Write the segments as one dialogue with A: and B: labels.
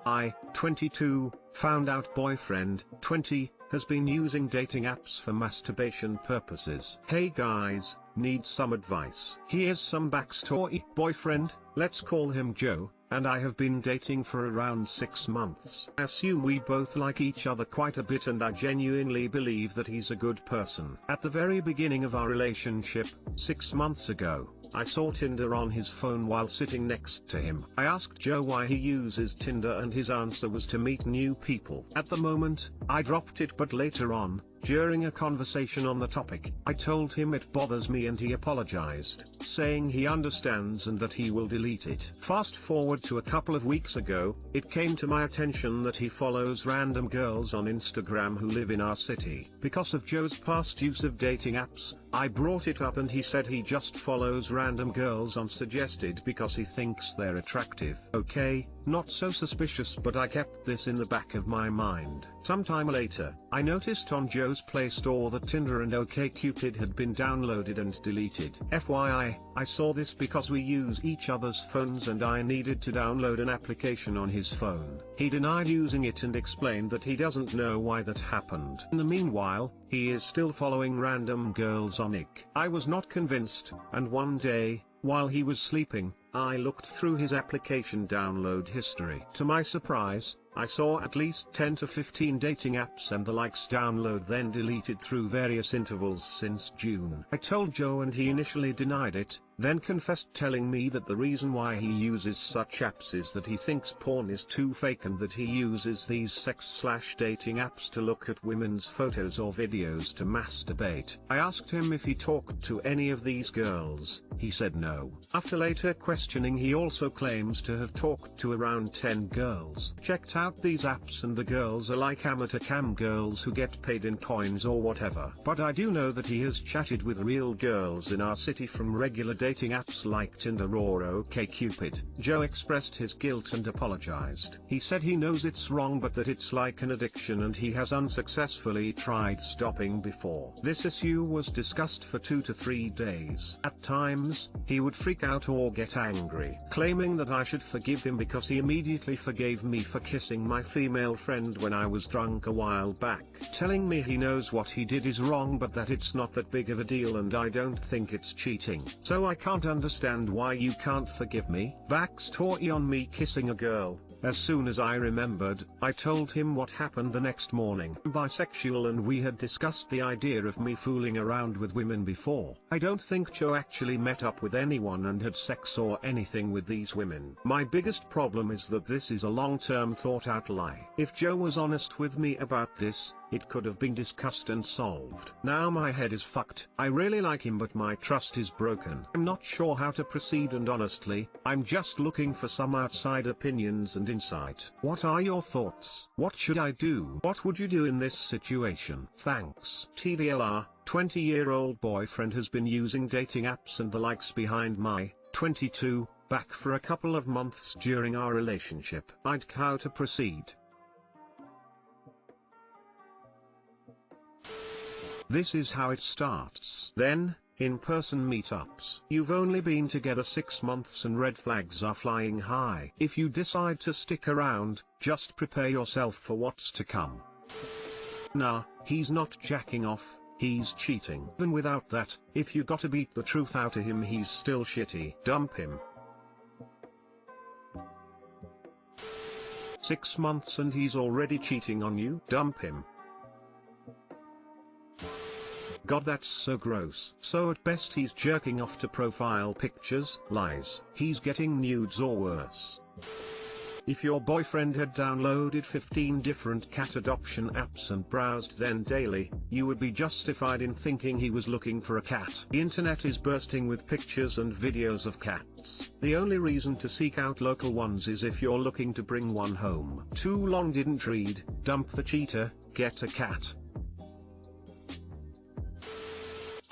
A: I, 22, found out boyfriend, 20, has been using dating apps for masturbation purposes. Hey guys, need some advice. Here's some backstory. Boyfriend, let's call him Joe, and I have been dating for around 6 months. I assume we both like each other quite a bit and I genuinely believe that he's a good person. At the very beginning of our relationship, 6 months ago, I saw Tinder on his phone while sitting next to him. I asked Joe why he uses Tinder and his answer was to meet new people. At the moment, I dropped it, but later on, during a conversation on the topic, I told him it bothers me and he apologized, saying he understands and that he will delete it. Fast forward to a couple of weeks ago, it came to my attention that he follows random girls on Instagram who live in our city. Because of Joe's past use of dating apps, I brought it up and he said he just follows random girls unsuggested because he thinks they're attractive. Okay, not so suspicious, but I kept this in the back of my mind. Sometime later, I noticed on Joe's Play Store that Tinder and OkCupid had been downloaded and deleted. FYI, I saw this because we use each other's phones and I needed to download an application on his phone. He denied using it and explained that he doesn't know why that happened. In the meanwhile, he is still following random girls on IC. I was not convinced, and one day, while he was sleeping, I looked through his application download history. To my surprise, I saw at least 10 to 15 dating apps and the likes download then deleted through various intervals since June. I told Joe and he initially denied it, then confessed, telling me that the reason why he uses such apps is that he thinks porn is too fake and that he uses these sex/dating apps to look at women's photos or videos to masturbate. I asked him if he talked to any of these girls. He said no. After later questioning, he also claims to have talked to around 10 girls. Checked out these apps and the girls are like amateur cam girls who get paid in coins or whatever. But I do know that he has chatted with real girls in our city from regular dating apps like Tinder or OkCupid. Joe expressed his guilt and apologized. He said he knows it's wrong but that it's like an addiction and he has unsuccessfully tried stopping before. This issue was discussed for 2 to 3 days. At times, he would freak out or get angry, claiming that I should forgive him because he immediately forgave me for kissing my female friend when I was drunk a while back, telling me he knows what he did is wrong but that it's not that big of a deal and I don't think it's cheating. So I can't understand why you can't forgive me. Backstory on me kissing a girl. As soon as I remembered, I told him what happened the next morning. I'm bisexual and we had discussed the idea of me fooling around with women before. I don't think Joe actually met up with anyone and had sex or anything with these women. My biggest problem is that this is a long-term thought-out lie. If Joe was honest with me about this, it could have been discussed and solved. Now my head is fucked. I really like him but my trust is broken. I'm not sure how to proceed and honestly, I'm just looking for some outside opinions and insight. What are your thoughts? What should I do? What would you do in this situation? Thanks. TDLR, 20-year-old boyfriend has been using dating apps and the likes behind my, 22, back for a couple of months during our relationship. I'd how to proceed. This is how it starts. Then, in-person meetups. You've only been together 6 months and red flags are flying high. If you decide to stick around, just prepare yourself for what's to come. Nah, he's not jacking off, he's cheating. Even without that, if you gotta beat the truth out of him, he's still shitty. Dump him. 6 months and he's already cheating on you? Dump him. God, that's so gross. So at best he's jerking off to profile pictures. Lies. He's getting nudes or worse. If your boyfriend had downloaded 15 different cat adoption apps and browsed them daily, you would be justified in thinking he was looking for a cat. The internet is bursting with pictures and videos of cats. The only reason to seek out local ones is if you're looking to bring one home. Too long didn't read. Dump the cheater, get a cat.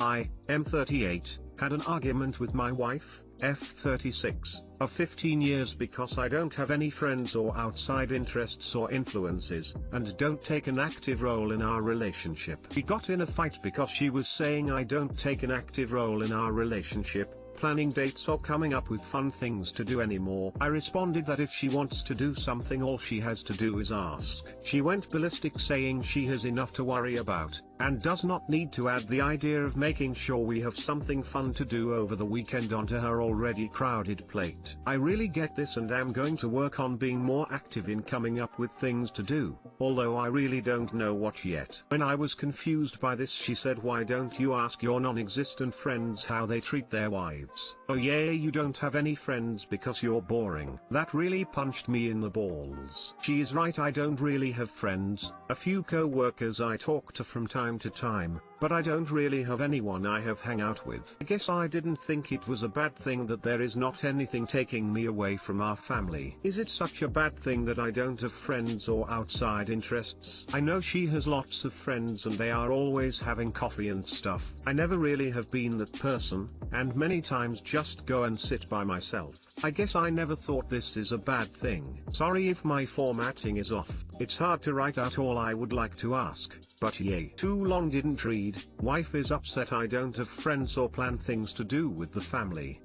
A: I, M38, had an argument with my wife, F36, of 15 years because I don't have any friends or outside interests or influences, and don't take an active role in our relationship. We got in a fight because she was saying I don't take an active role in our relationship, planning dates or coming up with fun things to do anymore. I responded that if she wants to do something all she has to do is ask. She went ballistic saying she has enough to worry about, and does not need to add the idea of making sure we have something fun to do over the weekend onto her already crowded plate. I really get this and am going to work on being more active in coming up with things to do, although I really don't know what yet. When I was confused by this, she said, "Why don't you ask your non-existent friends how they treat their wives? Oh yeah, you don't have any friends because you're boring." That really punched me in the balls. She is right, I don't really have friends, a few co-workers I talk to from time to time, but I don't really have anyone I have hang out with. I guess I didn't think it was a bad thing that there is not anything taking me away from our family. Is it such a bad thing that I don't have friends or outside interests? I know she has lots of friends and they are always having coffee and stuff. I never really have been that person, and many times just go and sit by myself. I guess I never thought this is a bad thing. Sorry if my formatting is off. It's hard to write out all I would like to ask, but yay. Too long didn't read. Wife is upset I don't have friends or plan things to do with the family.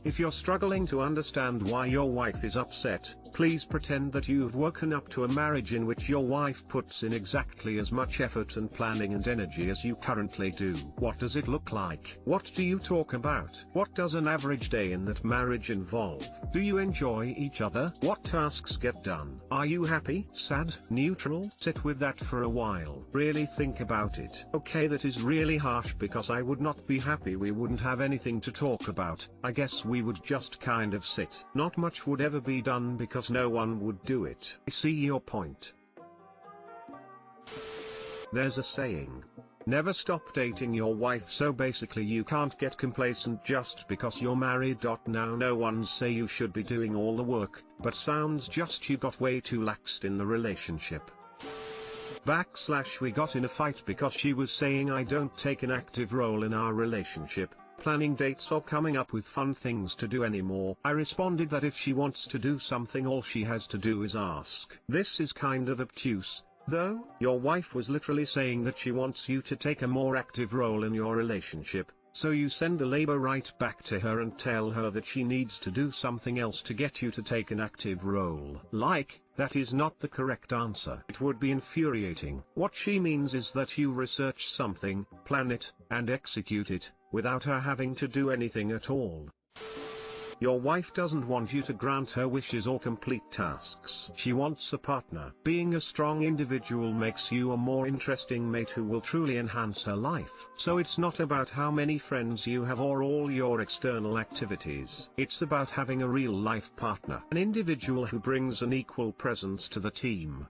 A: If you're struggling to understand why your wife is upset, please pretend that you've woken up to a marriage in which your wife puts in exactly as much effort and planning and energy as you currently do. What does it look like? What do you talk about? What does an average day in that marriage involve? Do you enjoy each other? What tasks get done? Are you happy, sad, neutral? Sit with that for a while. Really think about it. Okay, that is really harsh because I would not be happy. We wouldn't have anything to talk about. I guess we would just kind of sit. Not much would ever be done because no one would do it. I see your point. There's a saying, never stop dating your wife, so basically you can't get complacent just because you're married. Now no one say you should be doing all the work, but sounds just you got way too laxed in the relationship. We got in a fight because she was saying I don't take an active role in our relationship, planning dates or coming up with fun things to do anymore. I responded that if she wants to do something all she has to do is ask. This is kind of obtuse, though. Your wife was literally saying that she wants you to take a more active role in your relationship, so you send a labor right back to her and tell her that she needs to do something else to get you to take an active role. That is not the correct answer. It would be infuriating. What she means is that you research something, plan it, and execute it, without her having to do anything at all. Your wife doesn't want you to grant her wishes or complete tasks. She wants a partner. Being a strong individual makes you a more interesting mate who will truly enhance her life. So it's not about how many friends you have or all your external activities. It's about having a real-life partner. An individual who brings an equal presence to the team.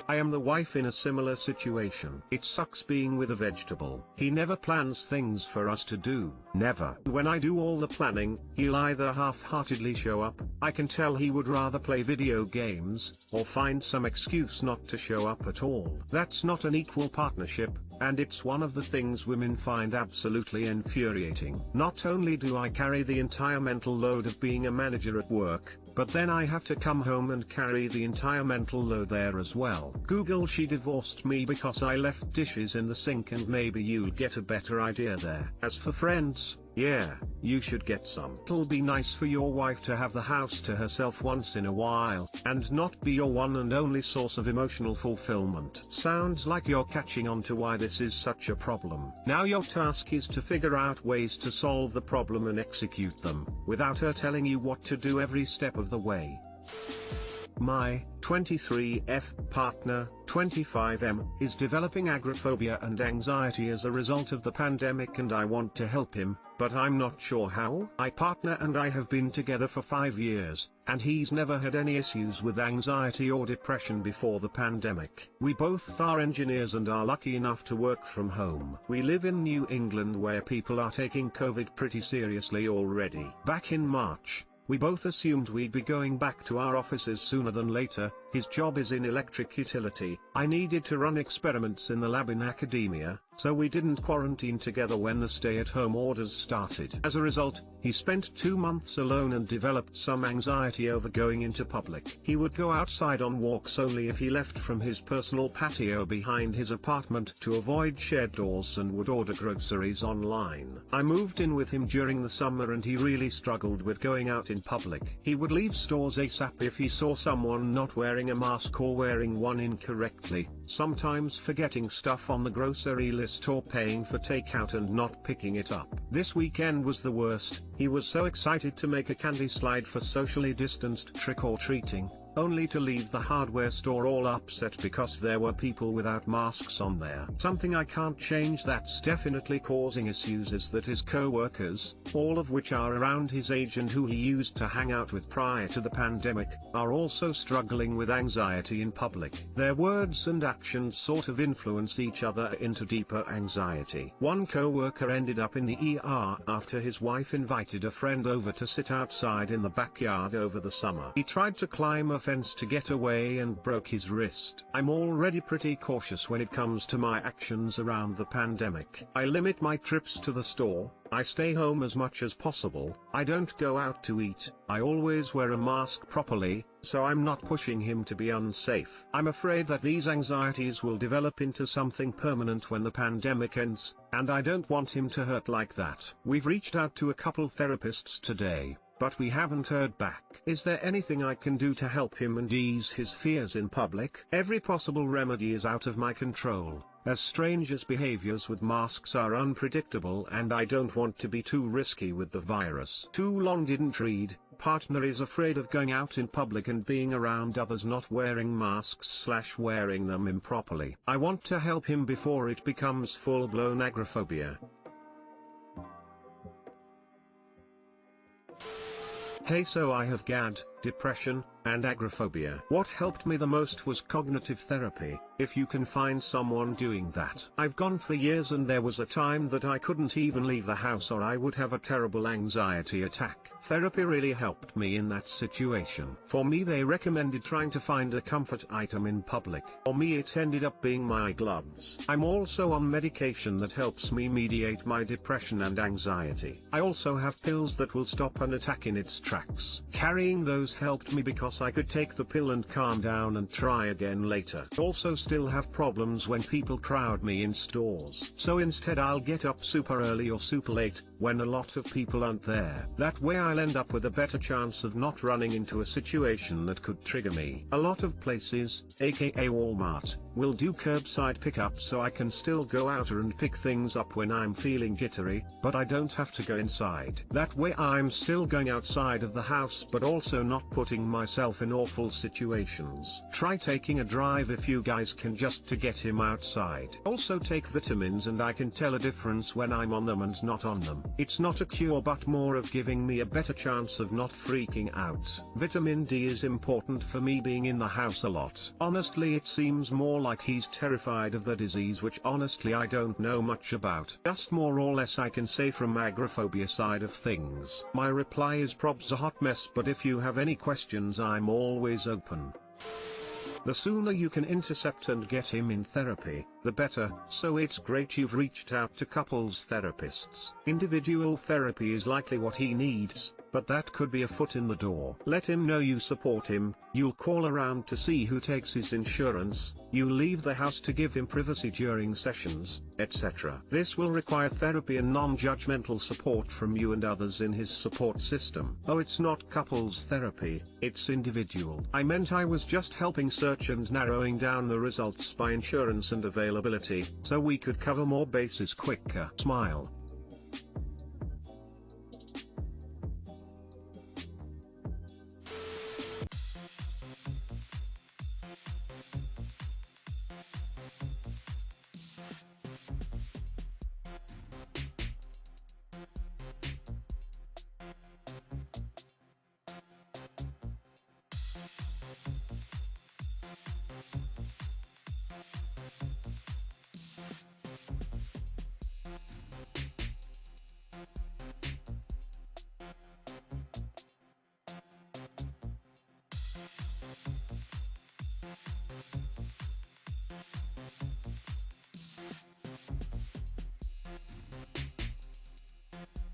A: I am the wife in a similar situation. It sucks being with a vegetable. He never plans things for us to do. Never. When I do all the planning, he'll either half-heartedly show up, I can tell he would rather play video games, or find some excuse not to show up at all. That's not an equal partnership, and it's one of the things women find absolutely infuriating. Not only do I carry the entire mental load of being a manager at work, but then I have to come home and carry the entire mental load there as well. Google she divorced me because I left dishes in the sink, and maybe you'll get a better idea there. As for friends, yeah, you should get some. It'll be nice for your wife to have the house to herself once in a while, and not be your one and only source of emotional fulfillment. Sounds like you're catching on to why this is such a problem. Now your task is to figure out ways to solve the problem and execute them, without her telling you what to do every step of the way. My 23F partner, 25M, is developing agoraphobia and anxiety as a result of the pandemic, and I want to help him, but I'm not sure how. My partner and I have been together for 5 years, and he's never had any issues with anxiety or depression before the pandemic. We both are engineers and are lucky enough to work from home. We live in New England where people are taking COVID pretty seriously already. Back in March, we both assumed we'd be going back to our offices sooner than later, his job is in electric utility. I needed to run experiments in the lab in academia, so we didn't quarantine together when the stay-at-home orders started. As a result, he spent 2 months alone and developed some anxiety over going into public. He would go outside on walks only if he left from his personal patio behind his apartment to avoid shared doors, and would order groceries online. I moved in with him during the summer and he really struggled with going out in public. He would leave stores ASAP if he saw someone not wearing a mask or wearing one incorrectly, sometimes forgetting stuff on the grocery list or paying for takeout and not picking it up. This weekend was the worst. He was so excited to make a candy slide for socially distanced trick-or-treating, only to leave the hardware store all upset because there were people without masks on there. Something I can't change that's definitely causing issues is that his co-workers, all of which are around his age and who he used to hang out with prior to the pandemic, are also struggling with anxiety in public. Their words and actions sort of influence each other into deeper anxiety. One co-worker ended up in the ER after his wife invited a friend over to sit outside in the backyard over the summer. He tried to climb a fence to get away and broke his wrist. I'm already pretty cautious when it comes to my actions around the pandemic. I limit my trips to the store, I stay home as much as possible, I don't go out to eat, I always wear a mask properly, so I'm not pushing him to be unsafe. I'm afraid that these anxieties will develop into something permanent when the pandemic ends, and I don't want him to hurt like that. We've reached out to a couple therapists today, but we haven't heard back. Is there anything I can do to help him and ease his fears in public? Every possible remedy is out of my control, as strangers' behaviors with masks are unpredictable and I don't want to be too risky with the virus. Too long didn't read. Partner is afraid of going out in public and being around others not wearing masks / wearing them improperly. I want to help him before it becomes full-blown agoraphobia. Hey, so I have GAD, depression, and agoraphobia. What helped me the most was cognitive therapy, if you can find someone doing that. I've gone for years and there was a time that I couldn't even leave the house or I would have a terrible anxiety attack. Therapy really helped me in that situation. For me, they recommended trying to find a comfort item in public. For me, it ended up being my gloves. I'm also on medication that helps me mediate my depression and anxiety. I also have pills that will stop an attack in its tracks. Carrying those helped me because I could take the pill and calm down and try again later. Also still have problems when people crowd me in stores. So instead I'll get up super early or super late, when a lot of people aren't there. That way I'll end up with a better chance of not running into a situation that could trigger me. A lot of places, aka Walmart, will do curbside pickup so I can still go out and pick things up when I'm feeling jittery, but I don't have to go inside. That way I'm still going outside of the house but also not putting myself in awful situations. Try taking a drive if you guys can, just to get him outside. Also take vitamins and I can tell a difference when I'm on them and not on them. It's not a cure but more of giving me a better chance of not freaking out. Vitamin D is important for me being in the house a lot. Honestly, it seems more like he's terrified of the disease, which honestly I don't know much about. Just more or less I can say from agoraphobia side of things. My reply is probs a hot mess, but if you have any questions I'm always open. The sooner you can intercept and get him in therapy, the better. So it's great you've reached out to couples therapists. Individual therapy is likely what he needs, but that could be a foot in the door. Let him know you support him, you'll call around to see who takes his insurance, you leave the house to give him privacy during sessions, etc. This will require therapy and non-judgmental support from you and others in his support system. Oh, it's not couples therapy, it's individual. I meant I was just helping search and narrowing down the results by insurance and availability, so we could cover more bases quicker. Smile.